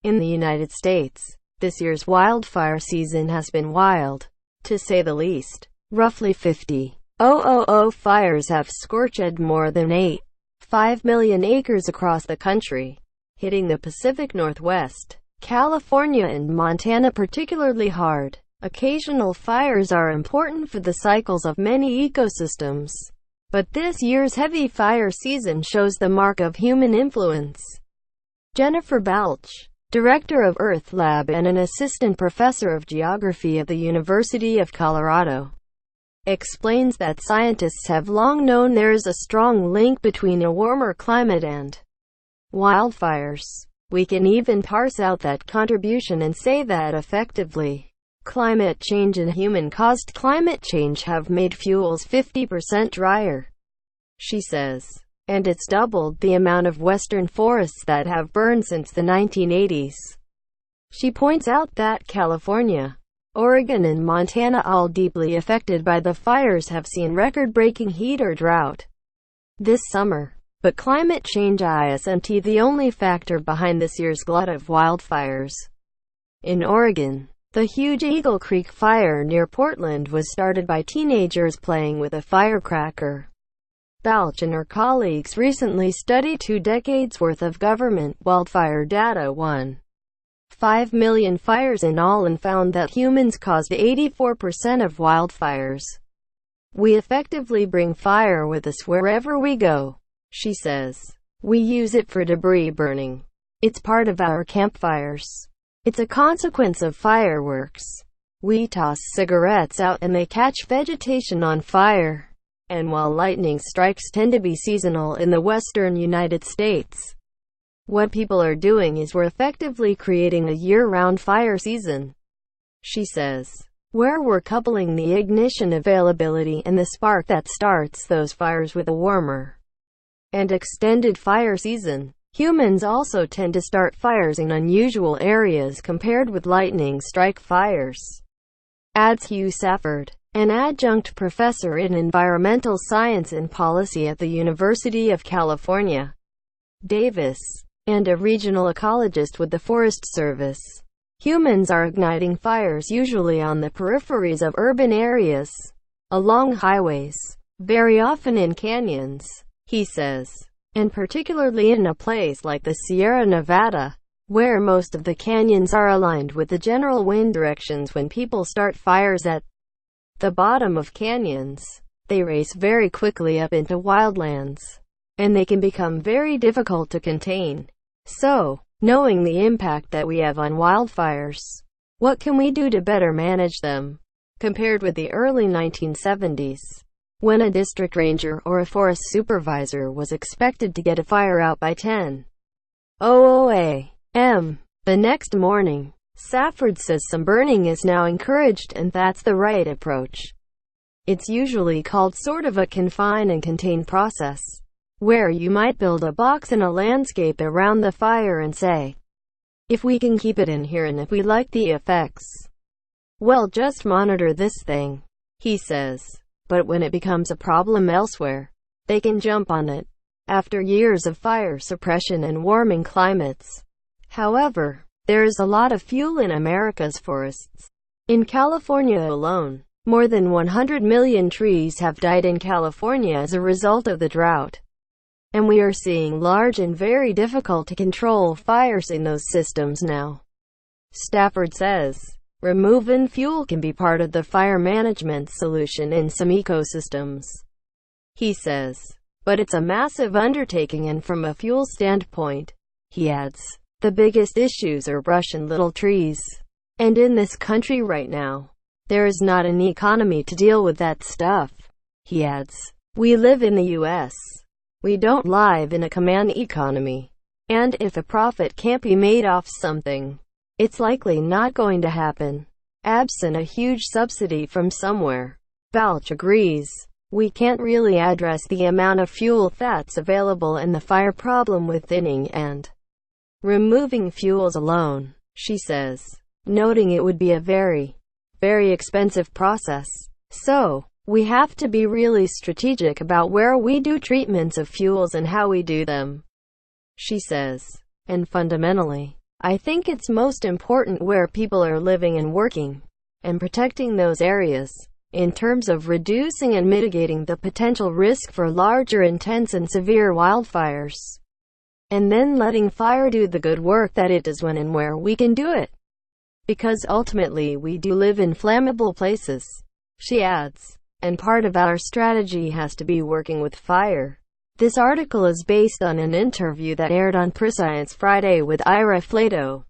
In the United States, this year's wildfire season has been wild, to say the least. Roughly 50,000 fires have scorched more than 8.5 million acres across the country, hitting the Pacific Northwest, California and Montana particularly hard. Occasional fires are important for the cycles of many ecosystems, but this year's heavy fire season shows the mark of human influence. Jennifer Balch, director of Earth Lab and an assistant professor of geography at the University of Colorado, explains that scientists have long known there is a strong link between a warmer climate and wildfires. We can even parse out that contribution and say that effectively, climate change and human-caused climate change have made fuels 50% drier, she says. And it's doubled the amount of western forests that have burned since the 1980s. She points out that California, Oregon and Montana, all deeply affected by the fires, have seen record-breaking heat or drought this summer. But climate change isn't the only factor behind this year's glut of wildfires. In Oregon, the huge Eagle Creek fire near Portland was started by teenagers playing with a firecracker. Balch and her colleagues recently studied 2 decades worth of government wildfire data, 1.5 million fires in all, and found that humans caused 84% of wildfires. We effectively bring fire with us wherever we go, she says. We use it for debris burning. It's part of our campfires. It's a consequence of fireworks. We toss cigarettes out and they catch vegetation on fire. And while lightning strikes tend to be seasonal in the western United States, what people are doing is we're effectively creating a year-round fire season, she says, where we're coupling the ignition availability and the spark that starts those fires with a warmer and extended fire season. Humans also tend to start fires in unusual areas compared with lightning strike fires, adds Hugh Safford, an adjunct professor in environmental science and policy at the University of California, Davis, and a regional ecologist with the Forest Service. Humans are igniting fires usually on the peripheries of urban areas, along highways, very often in canyons, he says, and particularly in a place like the Sierra Nevada, where most of the canyons are aligned with the general wind directions. When people start fires at the bottom of canyons, they race very quickly up into wildlands, and they can become very difficult to contain. So, knowing the impact that we have on wildfires, what can we do to better manage them? Compared with the early 1970s, when a district ranger or a forest supervisor was expected to get a fire out by 10:00 a.m. the next morning, Safford says some burning is now encouraged, and that's the right approach. It's usually called sort of a confine and contain process, where you might build a box in a landscape around the fire and say, if we can keep it in here and if we like the effects, well, just monitor this thing, he says. But when it becomes a problem elsewhere, they can jump on it. After years of fire suppression and warming climates, however, there is a lot of fuel in America's forests. In California alone, more than 100 million trees have died in California as a result of the drought. And we are seeing large and very difficult to control fires in those systems now. Stafford says, removing fuel can be part of the fire management solution in some ecosystems, he says. But it's a massive undertaking, and from a fuel standpoint, he adds, the biggest issues are brush and little trees. And in this country right now, there is not an economy to deal with that stuff, he adds. We live in the U.S. We don't live in a command economy. And if a profit can't be made off something, it's likely not going to happen, absent a huge subsidy from somewhere. Balch agrees. We can't really address the amount of fuel that's available and the fire problem with thinning and removing fuels alone, she says, noting it would be a very, very expensive process. So, we have to be really strategic about where we do treatments of fuels and how we do them, she says. And fundamentally, I think it's most important where people are living and working, and protecting those areas, in terms of reducing and mitigating the potential risk for larger, intense and severe wildfires. And then letting fire do the good work that it does when and where we can do it. Because ultimately we do live in flammable places, she adds. And part of our strategy has to be working with fire. This article is based on an interview that aired on Prescience Friday with Ira Flato.